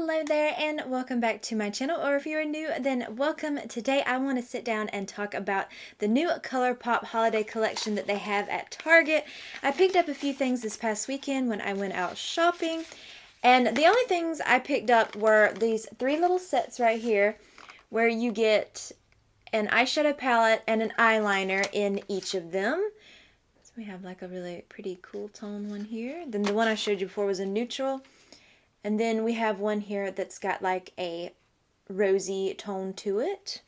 Hello there and welcome back to my channel, or if you're new, then welcome. Today I want to sit down and talk about the new Colourpop holiday collection that they have at Target. I picked up a few things this past weekend when I went out shopping, and the only things I picked up were these three little sets right here where you get an eyeshadow palette and an eyeliner in each of them. So we have like a really pretty cool tone one here. Then the one I showed you before was a neutral. And then we have one here that's got like a rosy tone to it.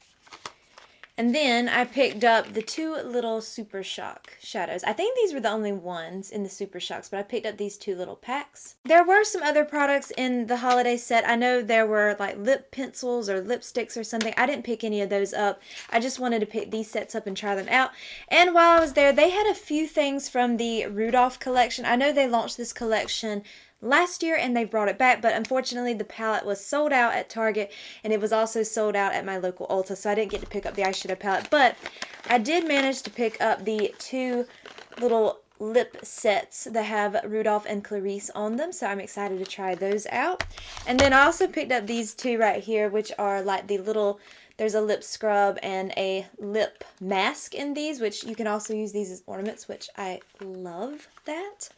And then I picked up the two little Super Shock shadows. I think these were the only ones in the Super Shocks, but I picked up these two little packs. There were some other products in the holiday set. I know there were like lip pencils or lipsticks or something. I didn't pick any of those up. I just wanted to pick these sets up and try them out. And while I was there, they had a few things from the Rudolph collection. I know they launched this collection last year and they brought it back, but unfortunately the palette was sold out at Target, and it was also sold out at my local Ulta, so I didn't get to pick up the eyeshadow palette. But I did manage to pick up the two little lip sets that have Rudolph and Clarice on them, so I'm excited to try those out. And then I also picked up these two right here, which are like the little, there's a lip scrub and a lip mask in these, which you can also use these as ornaments, which I love that.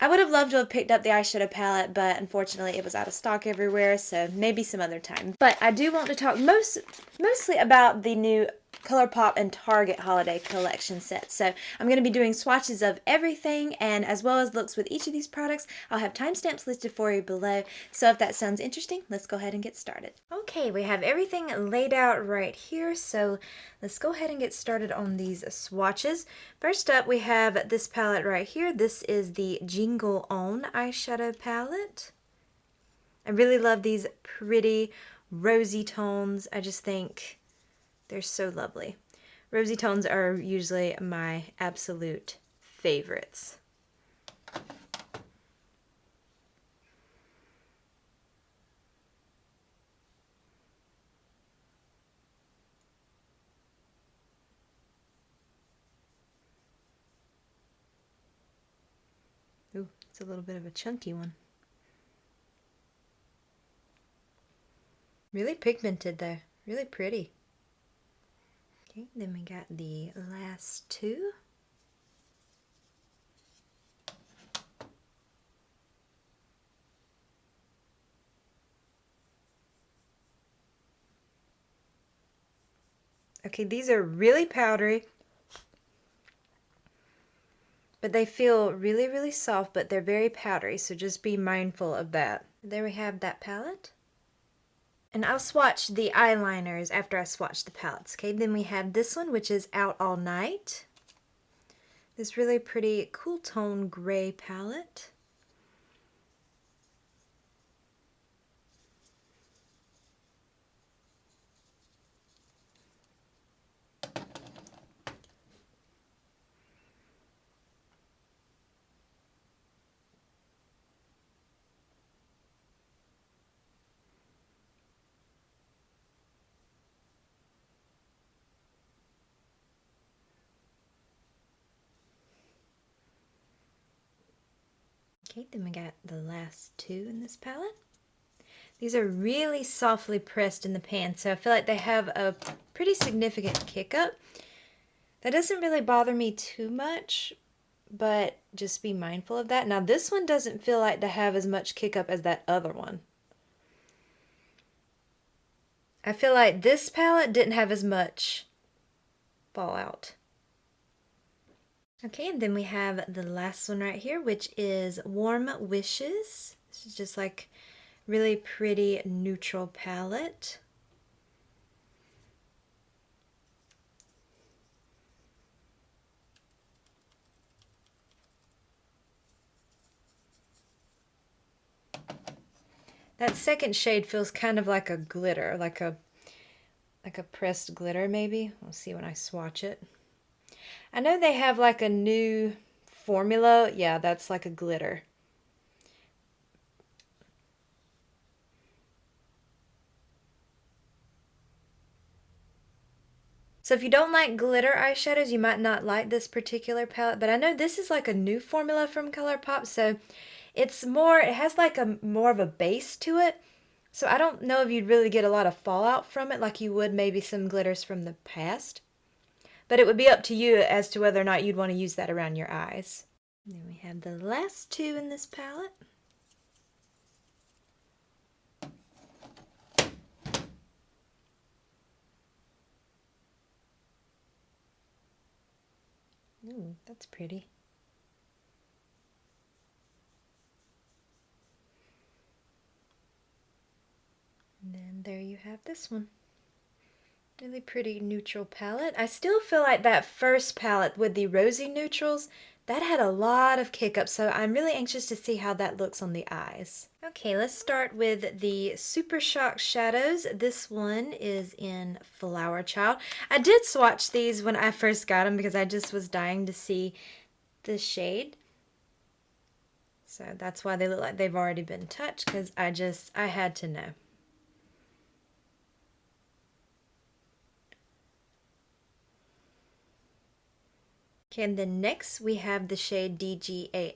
I would have loved to have picked up the eyeshadow palette, but unfortunately it was out of stock everywhere, so maybe some other time. But I do want to talk mostly about the new Colourpop and Target holiday collection set. So I'm going to be doing swatches of everything, and as well as looks with each of these products. I'll have timestamps listed for you below, so if that sounds interesting, let's go ahead and get started. Okay, we have everything laid out right here, so let's go ahead and get started on these swatches. First up, we have this palette right here. This is the Jingle eyeshadow palette. I really love these pretty rosy tones. I just think they're so lovely. Rosy tones are usually my absolute favorites. Ooh, it's a little bit of a chunky one. Really pigmented though, really pretty. Okay, then we got the last two. Okay, these are really powdery, but they feel really, really soft, but they're very powdery, so just be mindful of that. There we have that palette. And I'll swatch the eyeliners after I swatch the palettes. Okay, then we have this one, which is Out All Night. This really pretty cool tone gray palette. Okay, then we got the last two in this palette. These are really softly pressed in the pan, so I feel like they have a pretty significant kick up. That doesn't really bother me too much, but just be mindful of that. Now this one doesn't feel like to have as much kick up as that other one. I feel like this palette didn't have as much fallout. Okay, and then we have the last one right here, which is Warm Wishes. This is just like really pretty neutral palette. That second shade feels kind of like a glitter, like a pressed glitter maybe. We'll see when I swatch it. I know they have like a new formula. Yeah, that's like a glitter. So if you don't like glitter eyeshadows, you might not like this particular palette, but I know this is like a new formula from Colourpop, so it's more, it has like a more of a base to it, So I don't know if you'd really get a lot of fallout from it like you would maybe some glitters from the past. But it would be up to you as to whether or not you'd want to use that around your eyes. Then we have the last two in this palette. Ooh, that's pretty. And then there you have this one. Really pretty neutral palette. I still feel like that first palette with the rosy neutrals, that had a lot of kick up, so I'm really anxious to see how that looks on the eyes. Okay, let's start with the Super Shock shadows. This one is in Flower Child. I did swatch these when I first got them because I just was dying to see the shade. So that's why they look like they've already been touched, because I had to know. Okay, and then next we have the shade DGAF.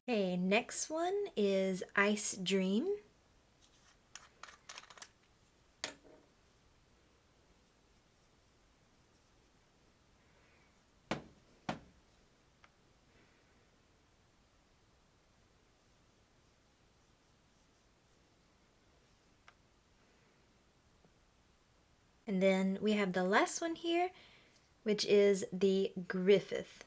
Okay, next one is Ice Dream. And then we have the last one here, which is the Griffith.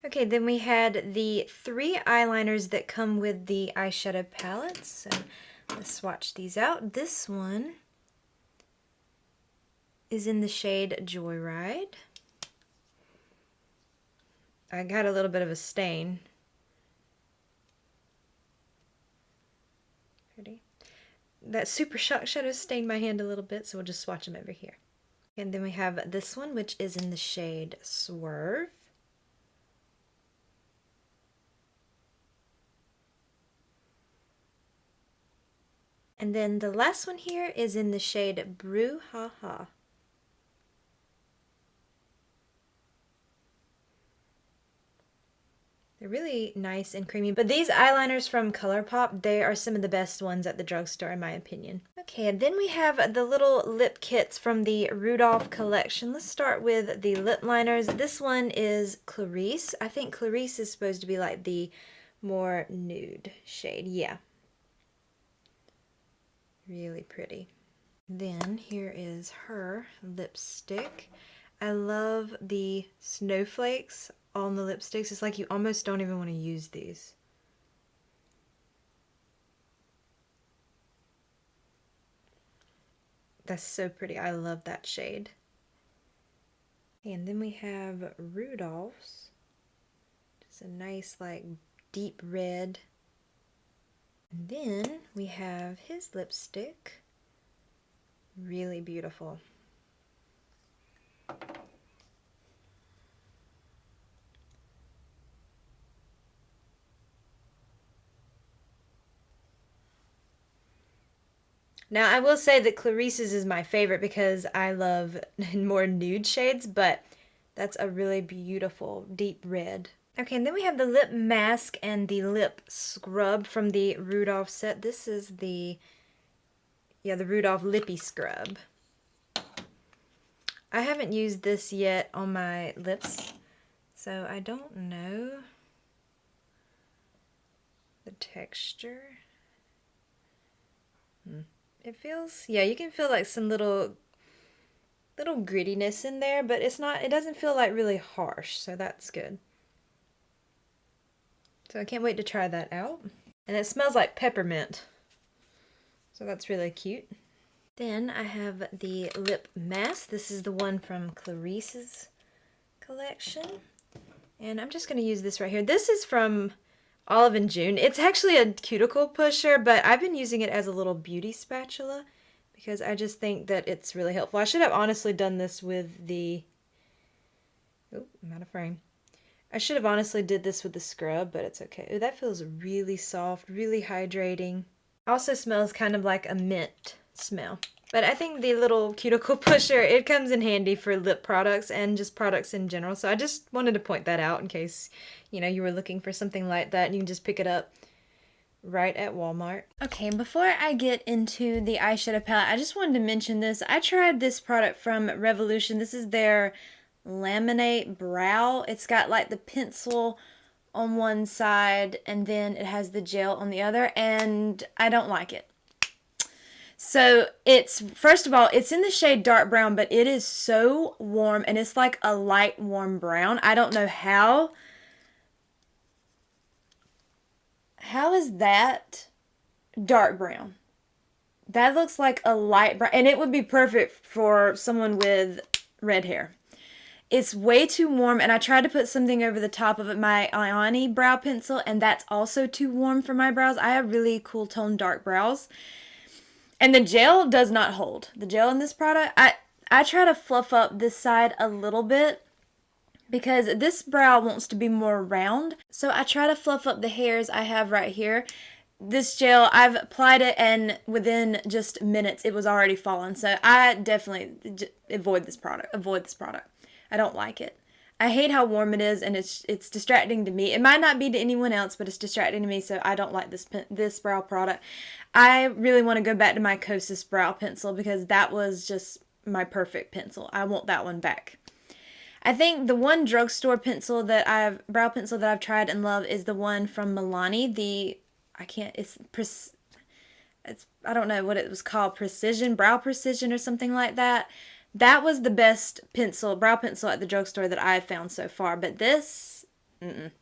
Okay, then we had the 3 eyeliners that come with the eyeshadow palettes. So let's swatch these out. This one is in the shade Joyride. I got a little bit of a stain. Pretty. That Super Shock shadow stained my hand a little bit, so we'll just swatch them over here. And then we have this one, which is in the shade Swerve. And then the last one here is in the shade Brouhaha. They're really nice and creamy, but these eyeliners from Colourpop, they are some of the best ones at the drugstore in my opinion. Okay, and then we have the little lip kits from the Rudolph collection. Let's start with the lip liners. This one is Clarice. I think Clarice is supposed to be like the more nude shade. Yeah. Really pretty. Then here is her lipstick. I love the snowflakes on the lipsticks. It's like you almost don't even want to use these. That's so pretty. I love that shade. And then we have Rudolph's. Just a nice like deep red. And then we have his lipstick. Really beautiful. Now, I will say that Clarice's is my favorite because I love more nude shades, but that's a really beautiful deep red. Okay, and then we have the lip mask and the lip scrub from the Rudolph set. This is the Rudolph Lippy Scrub. I haven't used this yet on my lips, so I don't know the texture. It feels, yeah, you can feel like some little grittiness in there, but it doesn't feel like really harsh, so that's good. So I can't wait to try that out. And it smells like peppermint, so that's really cute. Then I have the lip mask. This is the one from Clarice's collection. And I'm just going to use this right here. This is from Olive and June. It's actually a cuticle pusher, but I've been using it as a little beauty spatula because I just think that it's really helpful. I should have honestly done this with the... Oh, I'm out of frame. I should have honestly did this with the scrub, but it's okay. Ooh, that feels really soft, really hydrating. Also smells kind of like a mint smell. But I think the little cuticle pusher, it comes in handy for lip products and just products in general. So I just wanted to point that out in case, you were looking for something like that and you can just pick it up right at Walmart. Okay, before I get into the eyeshadow palette, I just wanted to mention this. I tried this product from Revolution. This is their Laminate Brow. It's got like the pencil on one side and then it has the gel on the other, and I don't like it. So first of all, it's in the shade dark brown, but it is so warm and it's like a light warm brown. I don't know how is that dark brown? That looks like a light brown, and it would be perfect for someone with red hair. It's way too warm, and I tried to put something over the top of it, my Ioni brow pencil, and that's also too warm for my brows. I have really cool toned dark brows. And the gel does not hold. The gel in this product, I try to fluff up this side a little bit because this brow wants to be more round. So I try to fluff up the hairs I have right here. This gel, I've applied it and within just minutes it was already falling. So I definitely avoid this product. I don't like it. I hate how warm it is, and it's distracting to me. It might not be to anyone else, but it's distracting to me, so I don't like this brow product. I really want to go back to my Kosas brow pencil because that was just my perfect pencil. I want that one back. I think the one drugstore brow pencil that I've tried and love is the one from Milani. I don't know what it was called, Brow Precision or something like that. That was the best brow pencil at the drugstore that I've found so far. But this,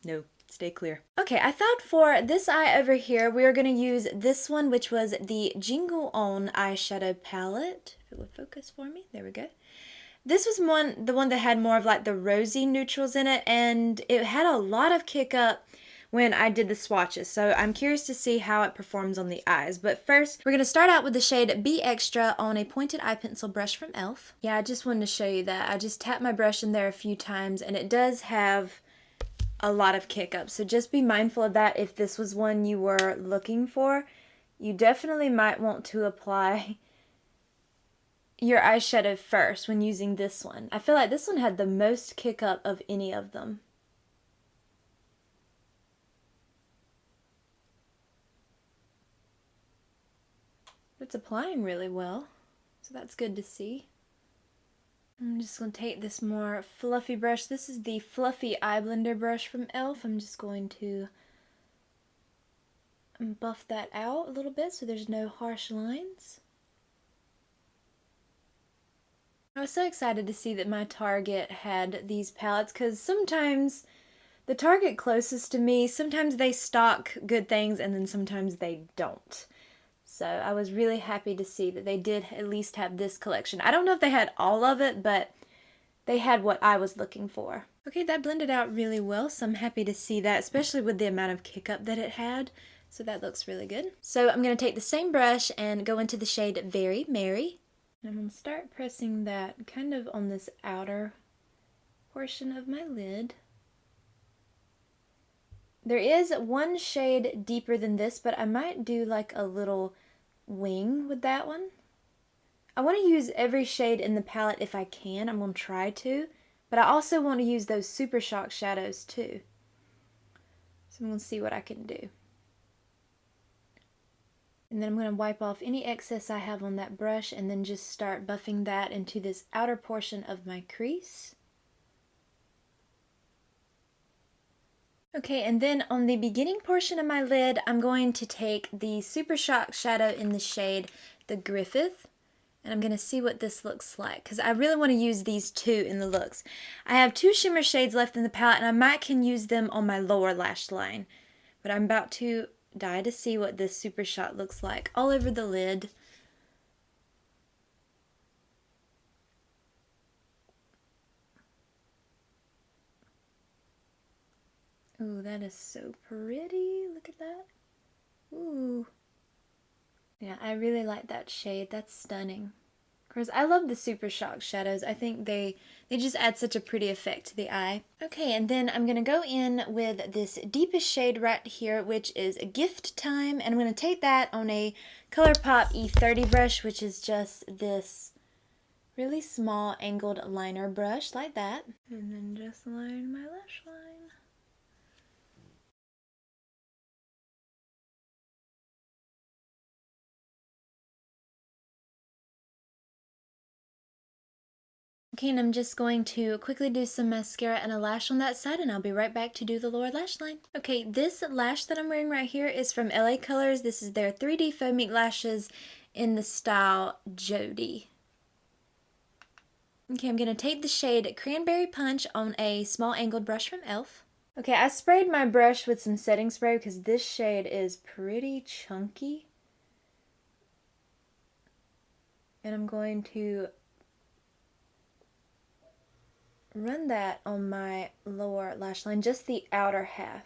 no, stay clear. Okay, I thought for this eye over here, we are going to use this one, which was the Jingle On eyeshadow palette. If it would focus for me, there we go. This was the one that had more of like the rosy neutrals in it, and it had a lot of kick up when I did the swatches, so I'm curious to see how it performs on the eyes. But first, we're going to start out with the shade Be Extra on a pointed eye pencil brush from e.l.f. Yeah, I just wanted to show you that. I just tapped my brush in there a few times, and it does have a lot of kick up, so just be mindful of that if this was one you were looking for. You definitely might want to apply your eyeshadow first when using this one. I feel like this one had the most kick up of any of them. It's applying really well, so that's good to see. I'm just going to take this more fluffy brush. This is the Fluffy Eye Blender brush from e.l.f. I'm just going to buff that out a little bit so there's no harsh lines. I was so excited to see that my Target had these palettes because sometimes the Target closest to me, sometimes they stock good things and then sometimes they don't. So I was really happy to see that they did at least have this collection. I don't know if they had all of it, but they had what I was looking for. Okay, that blended out really well, so I'm happy to see that, especially with the amount of kick up that it had. So that looks really good. So I'm going to take the same brush and go into the shade Very Merry. And I'm going to start pressing that kind of on this outer portion of my lid. There is one shade deeper than this, but I might do like a little wing with that one. I want to use every shade in the palette if I can. I'm going to try to, but I also want to use those Super Shock shadows too. So I'm going to see what I can do. And then I'm going to wipe off any excess I have on that brush and then just start buffing that into this outer portion of my crease. Okay, and then on the beginning portion of my lid, I'm going to take the Super Shock shadow in the shade The Griffith, and I'm going to see what this looks like, because I really want to use these two in the looks. I have two shimmer shades left in the palette, and I might can use them on my lower lash line, but I'm about to die to see what this Super Shock looks like all over the lid. Ooh, that is so pretty. Look at that. Ooh. Yeah, I really like that shade. That's stunning. Of course, I love the Super Shock shadows. I think they just add such a pretty effect to the eye. Okay, and then I'm going to go in with this deepest shade right here, which is a Gift Time. And I'm going to take that on a Colourpop E30 brush, which is just this really small angled liner brush like that. And then just line my lash line. Okay, and I'm just going to quickly do some mascara and a lash on that side, and I'll be right back to do the lower lash line. Okay, this lash that I'm wearing right here is from LA Colors. This is their 3D faux mink lashes in the style Jodie. Okay, I'm going to take the shade Cranberry Punch on a small angled brush from e.l.f. Okay, I sprayed my brush with some setting spray because this shade is pretty chunky. And I'm going to run that on my lower lash line, just the outer half.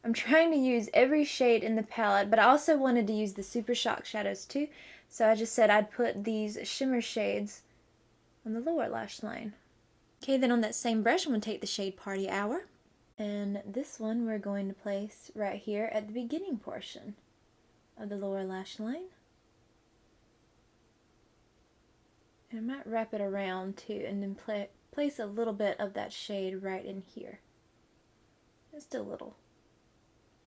I'm trying to use every shade in the palette, but I also wanted to use the Super Shock shadows too, so I just said I'd put these shimmer shades on the lower lash line. Okay, then on that same brush, I'm going to take the shade Party Hour, and this one we're going to place right here at the beginning portion of the lower lash line. And I might wrap it around too, and then place a little bit of that shade right in here. Just a little.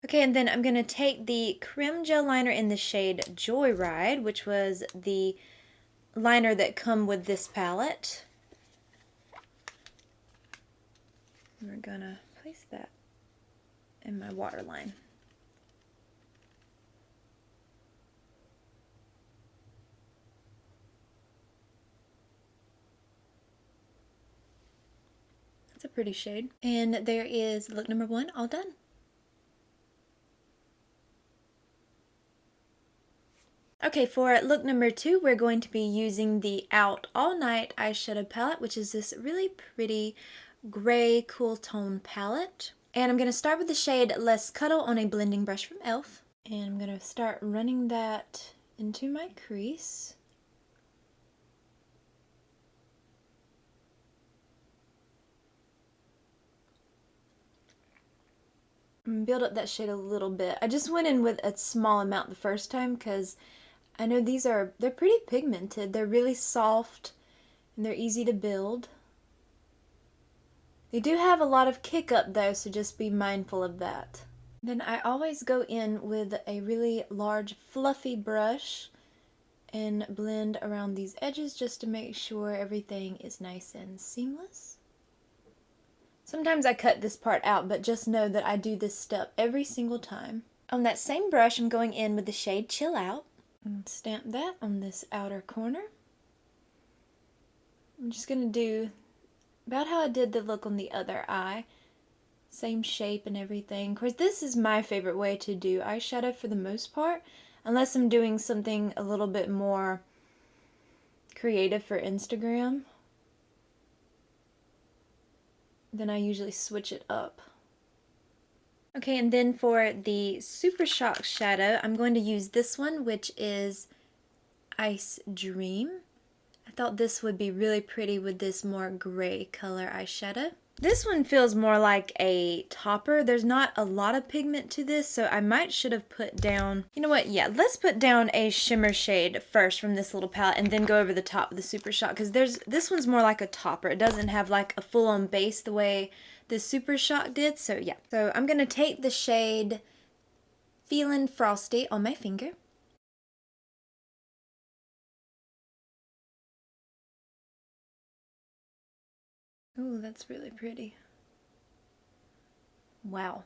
Okay, and then I'm going to take the Creme Gel Liner in the shade Joyride, which was the liner that come with this palette. We're going to place that in my waterline. That's a pretty shade. And there is look number 1 all done. Okay, for look number 2, we're going to be using the Out All Night eyeshadow palette, which is this really pretty gray cool tone palette. And I'm going to start with the shade Less Cuddle on a blending brush from e.l.f. And I'm going to start running that into my crease. Build up that shade a little bit. I just went in with a small amount the first time because I know they're pretty pigmented. They're really soft and they're easy to build. They do have a lot of kick up though, so just be mindful of that. Then I always go in with a really large fluffy brush and blend around these edges just to make sure everything is nice and seamless. Sometimes I cut this part out, but just know that I do this step every single time. On that same brush, I'm going in with the shade Chill Out. And stamp that on this outer corner. I'm just going to do about how I did the look on the other eye. Same shape and everything. Of course, this is my favorite way to do eyeshadow for the most part, unless I'm doing something a little bit more creative for Instagram. Then I usually switch it up. Okay, and then for the Super Shock shadow, I'm going to use this one, which is Ice Dream. I thought this would be really pretty with this more gray color eyeshadow. This one feels more like a topper. There's not a lot of pigment to this, so I should have put down, you know what, yeah, let's put down a shimmer shade first from this little palette and then go over the top of the Super Shock, because this one's more like a topper. It doesn't have like a full-on base the way the Super Shock did, so yeah. So I'm going to take the shade Feelin' Frosty on my finger. Ooh, that's really pretty. Wow.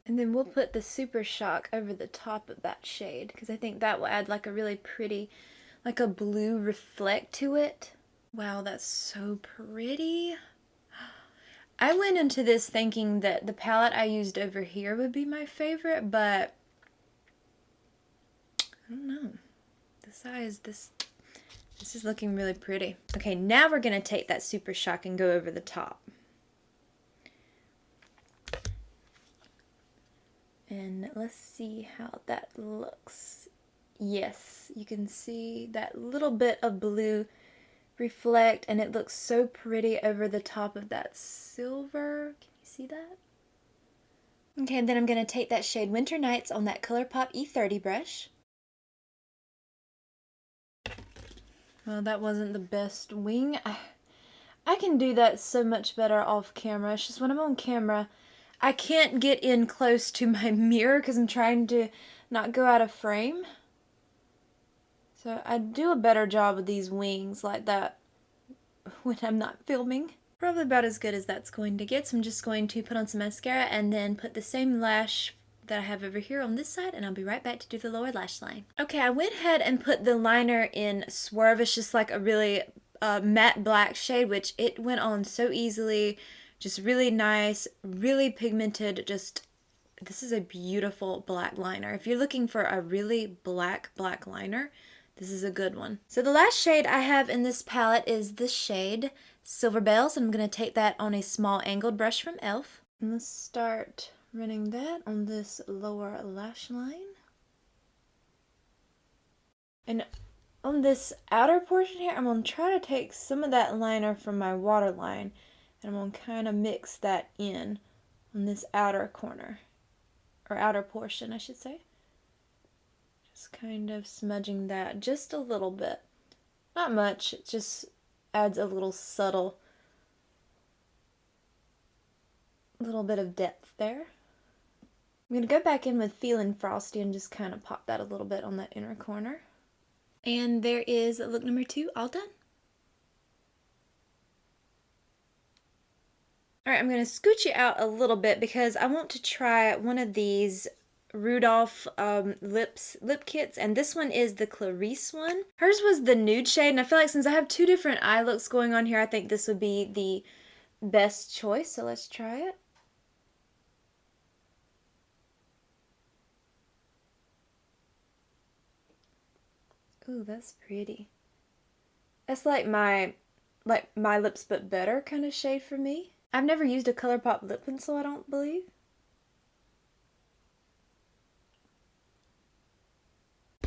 And then we'll put the Super Shock over the top of that shade because I think that will add like a really pretty, like a blue reflect to it. Wow, that's so pretty. I went into this thinking that the palette I used over here would be my favorite, but I don't know. This This is looking really pretty. Okay, now we're going to take that Super Shock and go over the top. And let's see how that looks. Yes, you can see that little bit of blue reflect, and it looks so pretty over the top of that silver. Can you see that? Okay, and then I'm going to take that shade Winter Nights on that Colourpop E30 brush. Well, that wasn't the best wing. I can do that so much better off camera. It's just when I'm on camera, I can't get in close to my mirror because I'm trying to not go out of frame. So I do a better job with these wings like that when I'm not filming. Probably about as good as that's going to get. So I'm just going to put on some mascara and then put the same lash that I have over here on this side, and I'll be right back to do the lower lash line. Okay, I went ahead and put the liner in Swerve. It's just like a really matte black shade, which it went on so easily. Just really nice, really pigmented. Just, this is a beautiful black liner. If you're looking for a really black liner, this is a good one. So the last shade I have in this palette is the shade Silver Bells, and I'm going to take that on a small angled brush from e.l.f. And let's start running that on this lower lash line. And on this outer portion here, I'm going to try to take some of that liner from my waterline, and I'm going to kind of mix that in on this outer corner, or outer portion, I should say. Just kind of smudging that just a little bit. Not much, it just adds a little subtle little bit of depth there. I'm going to go back in with Feelin' Frosty and just kind of pop that a little bit on that inner corner. And there is look number 2 all done. Alright, I'm going to scooch it out a little bit because I want to try one of these Rudolph lip kits, and this one is the Clarice one. Hers was the nude shade, and I feel like since I have 2 different eye looks going on here, I think this would be the best choice, so let's try it. Ooh, that's pretty. That's like my lips but better kind of shade for me. I've never used a Colourpop lip pencil, I don't believe.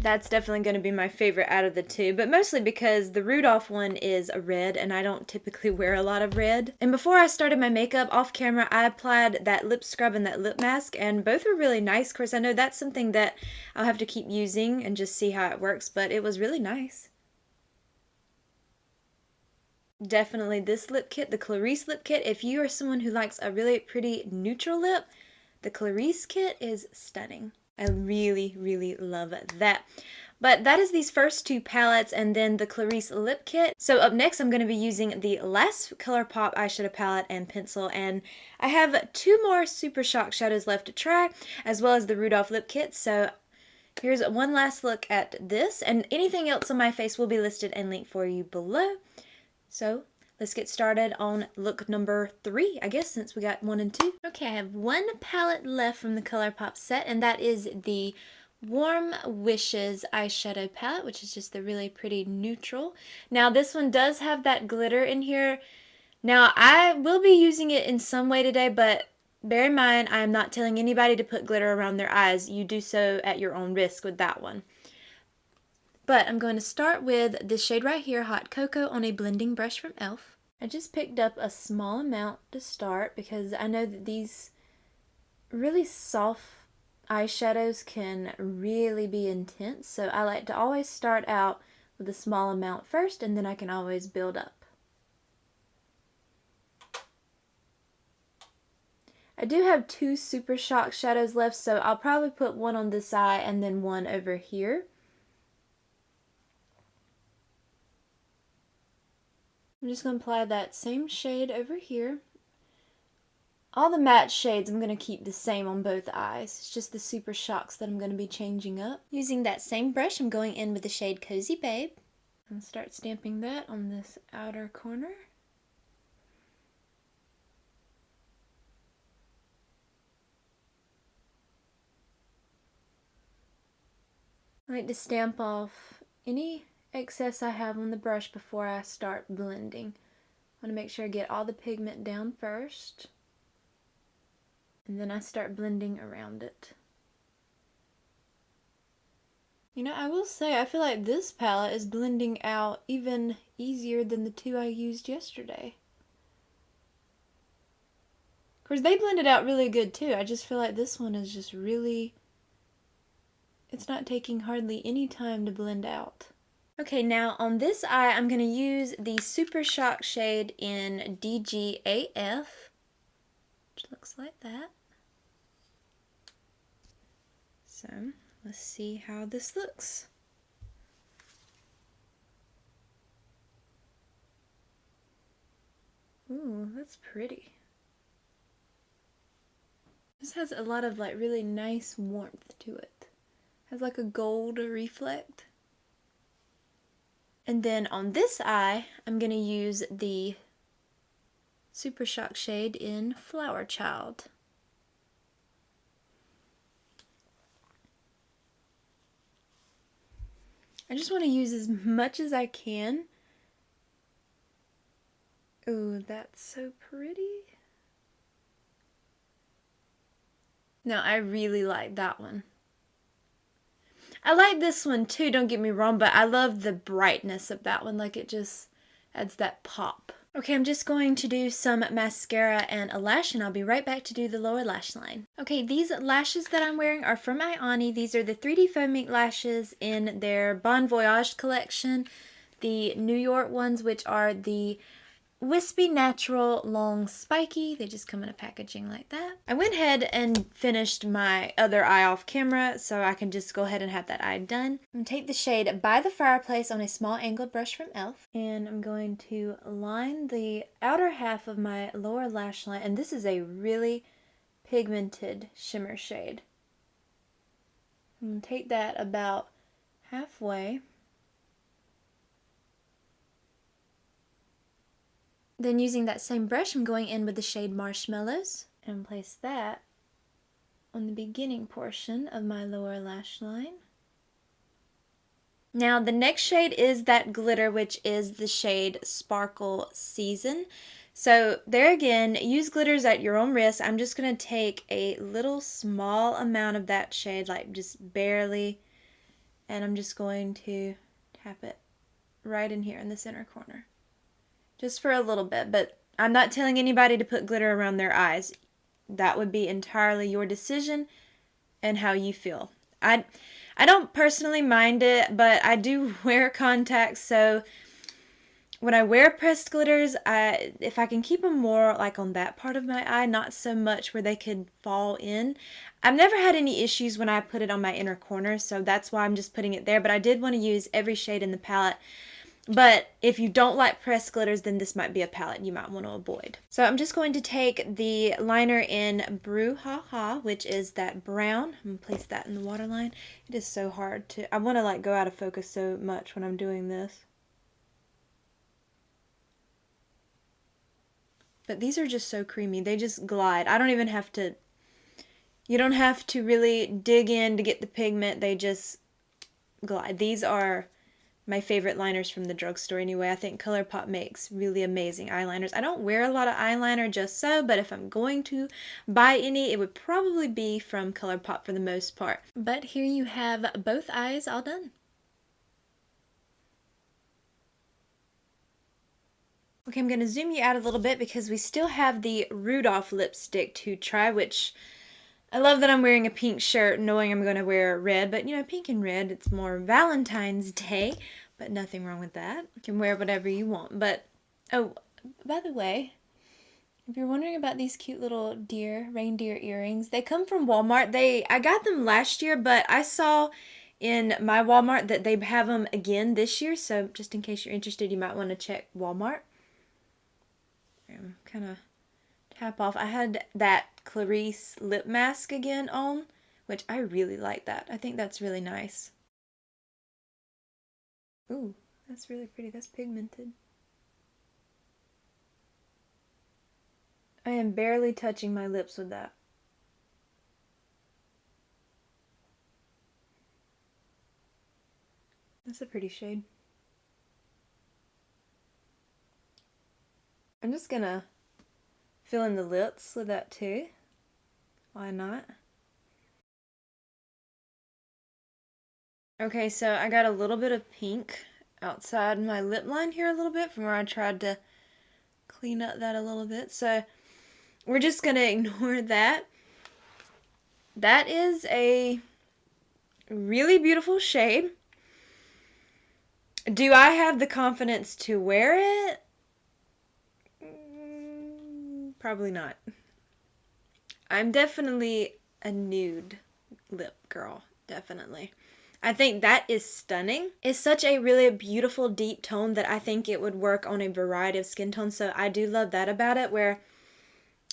That's definitely going to be my favorite out of the 2, but mostly because the Rudolph one is a red, and I don't typically wear a lot of red. And before I started my makeup off camera, I applied that lip scrub and that lip mask, and both were really nice. Of course, I know that's something that I'll have to keep using and just see how it works, but it was really nice. Definitely this lip kit, the Clarice lip kit. If you are someone who likes a really pretty neutral lip, the Clarice kit is stunning. I really, really love that. But that is these first 2 palettes and then the Clarice lip kit. So up next I'm going to be using the last Colourpop eyeshadow palette and pencil, and I have 2 more Super Shock shadows left to try, as well as the Rudolph lip kit. So here's one last look at this, and anything else on my face will be listed and linked for you below. So let's get started on look number 3, I guess, since we got 1 and 2. Okay, I have 1 palette left from the Colourpop set, and that is the Warm Wishes eyeshadow palette, which is just the really pretty neutral. Now, this one does have that glitter in here. Now, I will be using it in some way today, but bear in mind, I am not telling anybody to put glitter around their eyes. You do so at your own risk with that one. But I'm going to start with this shade right here, Hot Cocoa, on a blending brush from e.l.f. I just picked up a small amount to start because I know that these really soft eyeshadows can really be intense. So I like to always start out with a small amount first, and then I can always build up. I do have 2 Super Shock shadows left, so I'll probably put one on this eye and then one over here. I'm just going to apply that same shade over here. All the matte shades I'm going to keep the same on both eyes. It's just the Super Shocks that I'm going to be changing up. Using that same brush, I'm going in with the shade Cozy Babe. And start stamping that on this outer corner. I like to stamp off any excess I have on the brush before I start blending. I want to make sure I get all the pigment down first, and then I start blending around it. You know, I will say, I feel like this palette is blending out even easier than the two I used yesterday. Of course, they blended out really good too. I just feel like this one is just really, it's not taking hardly any time to blend out. Okay, now on this eye, I'm going to use the Super Shock shade in DGAF, which looks like that. So, let's see how this looks. Ooh, that's pretty. This has a lot of like really nice warmth to it. Has like a gold reflect. And then on this eye, I'm going to use the Super Shock shade in Flower Child. I just want to use as much as I can. Ooh, that's so pretty. No, I really like that one. I like this one too, don't get me wrong, but I love the brightness of that one. Like, it just adds that pop. Okay, I'm just going to do some mascara and a lash, and I'll be right back to do the lower lash line. Okay, these lashes that I'm wearing are from Ioni. These are the 3D Faux Mink lashes in their Bon Voyage collection. The New York ones, which are the Wispy Natural Long Spiky. They just come in a packaging like that. I went ahead and finished my other eye off camera, so I can just go ahead and have that eye done. I'm going to take the shade By the Fireplace on a small angled brush from e.l.f. And I'm going to line the outer half of my lower lash line. And this is a really pigmented shimmer shade. I'm going to take that about halfway. Then using that same brush, I'm going in with the shade Marshmallows and place that on the beginning portion of my lower lash line. Now the next shade is that glitter, which is the shade Sparkle Season. So there again, use glitters at your own risk. I'm just going to take a little small amount of that shade, like just barely, and I'm just going to tap it right in here in the center corner. Just for a little bit, but I'm not telling anybody to put glitter around their eyes. That would be entirely your decision and how you feel. I don't personally mind it, but I do wear contacts, so when I wear pressed glitters, if I can keep them more like on that part of my eye, not so much where they could fall in. I've never had any issues when I put it on my inner corner, so that's why I'm just putting it there, but I did want to use every shade in the palette. But if you don't like pressed glitters, then this might be a palette you might want to avoid. So I'm just going to take the liner in Brouhaha, which is that brown. I'm going to place that in the waterline. It is so hard to, I want to like go out of focus so much when I'm doing this. But these are just so creamy. They just glide. I don't even have to, you don't have to really dig in to get the pigment. They just glide. These are my favorite liners from the drugstore anyway. I think Colourpop makes really amazing eyeliners. I don't wear a lot of eyeliner just so, but if I'm going to buy any, it would probably be from Colourpop for the most part. But here you have both eyes all done. Okay, I'm going to zoom you out a little bit because we still have the Rudolph lipstick to try, which I love that I'm wearing a pink shirt knowing I'm going to wear red, but you know, pink and red, it's more Valentine's Day, but nothing wrong with that. You can wear whatever you want. But, oh, by the way, if you're wondering about these cute little reindeer earrings, they come from Walmart. I got them last year, but I saw in my Walmart that they have them again this year, so just in case you're interested, you might want to check Walmart. Kind of tap off. I had that Crease lip mask again on, which I really like that. I think that's really nice. Ooh, that's really pretty. That's pigmented. I am barely touching my lips with that. That's a pretty shade. I'm just gonna fill in the lips with that too. Why not? Okay, so I got a little bit of pink outside my lip line here a little bit from where I tried to clean up that a little bit. So we're just gonna ignore that. That is a really beautiful shade. Do I have the confidence to wear it? Probably not. I'm definitely a nude lip girl, definitely. I think that is stunning. It's such a really beautiful deep tone that I think it would work on a variety of skin tones, so I do love that about it, where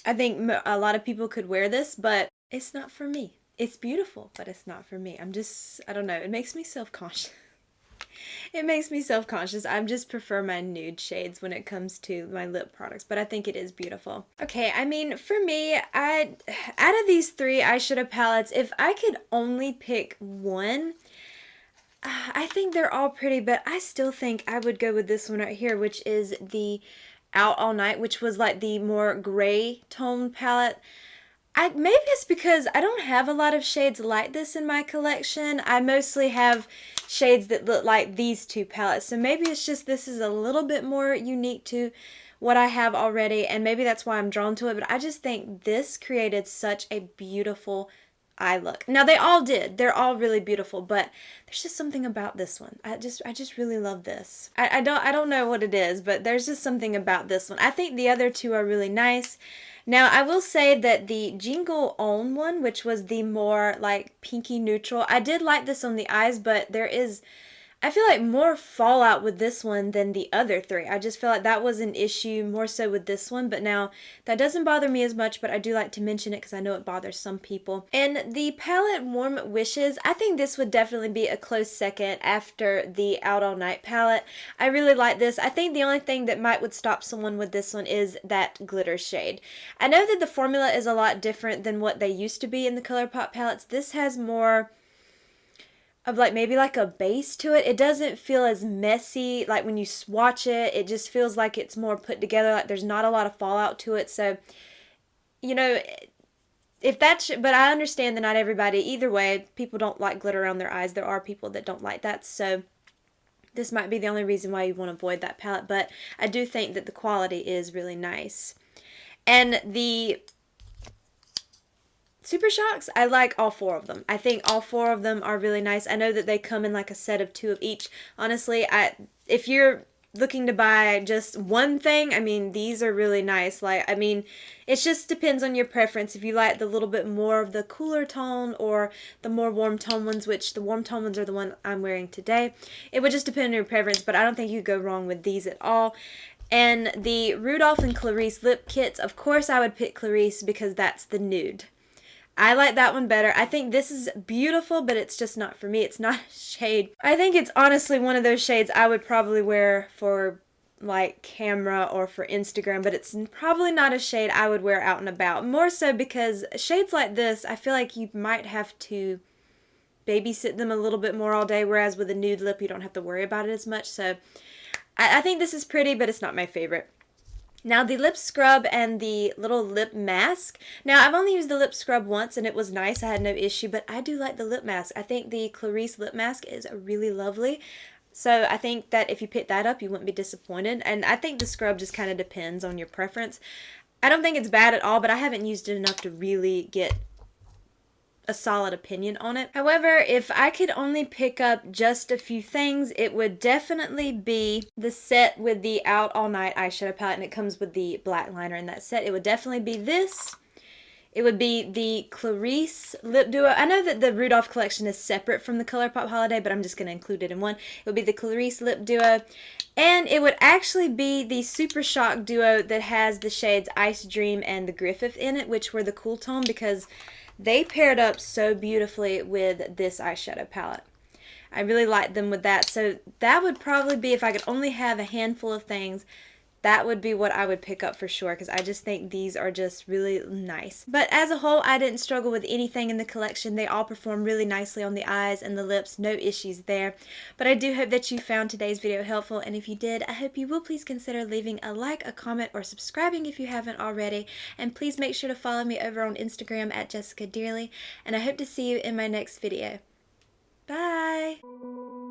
I think a lot of people could wear this, but it's not for me. It's beautiful, but it's not for me. I don't know, it makes me self-conscious. It makes me self-conscious. I just prefer my nude shades when it comes to my lip products, but I think it is beautiful. Okay, I mean, for me, out of these three eyeshadow palettes, if I could only pick one, I think they're all pretty, but I still think I would go with this one right here, which is the Out All Night, which was like the more gray tone palette. Maybe it's because I don't have a lot of shades like this in my collection. I mostly have shades that look like these two palettes. So maybe it's just this is a little bit more unique to what I have already, and maybe that's why I'm drawn to it. But I just think this created such a beautiful eye look. Now they all did. They're all really beautiful, but there's just something about this one. I just really love this. I don't know what it is, but there's just something about this one. I think the other two are really nice. Now, I will say that the Jingle On one, which was the more like pinky neutral, I did like this on the eyes, but there is, I feel like, more fallout with this one than the other three. I just feel like that was an issue more so with this one, but now that doesn't bother me as much, but I do like to mention it because I know it bothers some people. And the palette Warm Wishes, I think this would definitely be a close second after the Out All Night palette. I really like this. I think the only thing that would stop someone with this one is that glitter shade. I know that the formula is a lot different than what they used to be in the Colourpop palettes. This has more of like maybe like a base to it. It doesn't feel as messy like when you swatch it. It just feels like it's more put together, like there's not a lot of fallout to it. So, you know, if that's, but I understand that not everybody, either way, people don't like glitter around their eyes. There are people that don't like that. So this might be the only reason why you want to avoid that palette, but I do think that the quality is really nice. And the Super Shocks, I like all four of them. I think all four of them are really nice. I know that they come in like a set of 2 of each. Honestly, if you're looking to buy just one thing, I mean, these are really nice. Like, I mean, it just depends on your preference. If you like the little bit more of the cooler tone or the more warm tone ones, which the warm tone ones are the one I'm wearing today. It would just depend on your preference, but I don't think you could go wrong with these at all. And the Rudolph and Clarice lip kits, of course I would pick Clarice because that's the nude. I like that one better. I think this is beautiful, but it's just not for me. It's not a shade. I think it's honestly one of those shades I would probably wear for like camera or for Instagram, but it's probably not a shade I would wear out and about. More so because shades like this, I feel like you might have to babysit them a little bit more all day, whereas with a nude lip, you don't have to worry about it as much. So I think this is pretty, but it's not my favorite. Now the lip scrub and the little lip mask. Now I've only used the lip scrub once and it was nice. I had no issue, but I do like the lip mask. I think the Clarice lip mask is really lovely. So I think that if you pick that up, you wouldn't be disappointed. And I think the scrub just kind of depends on your preference. I don't think it's bad at all, but I haven't used it enough to really get a solid opinion on it. However, if I could only pick up just a few things, it would definitely be the set with the Out All Night eyeshadow palette, and it comes with the black liner in that set. It would definitely be this. It would be the Clarice lip duo. I know that the Rudolph collection is separate from the Colourpop holiday, but I'm just going to include it in one. It would be the Clarice lip duo. And it would actually be the Super Shock duo that has the shades Ice Dream and the Griffith in it, which were the cool tone, because they paired up so beautifully with this eyeshadow palette. I really liked them with that. So that would probably be, if I could only have a handful of things, that would be what I would pick up for sure, because I just think these are just really nice. But as a whole, I didn't struggle with anything in the collection. They all perform really nicely on the eyes and the lips, no issues there. But I do hope that you found today's video helpful, and if you did, I hope you will please consider leaving a like, a comment, or subscribing if you haven't already. And please make sure to follow me over on Instagram at Jessica Dearly, and I hope to see you in my next video. Bye!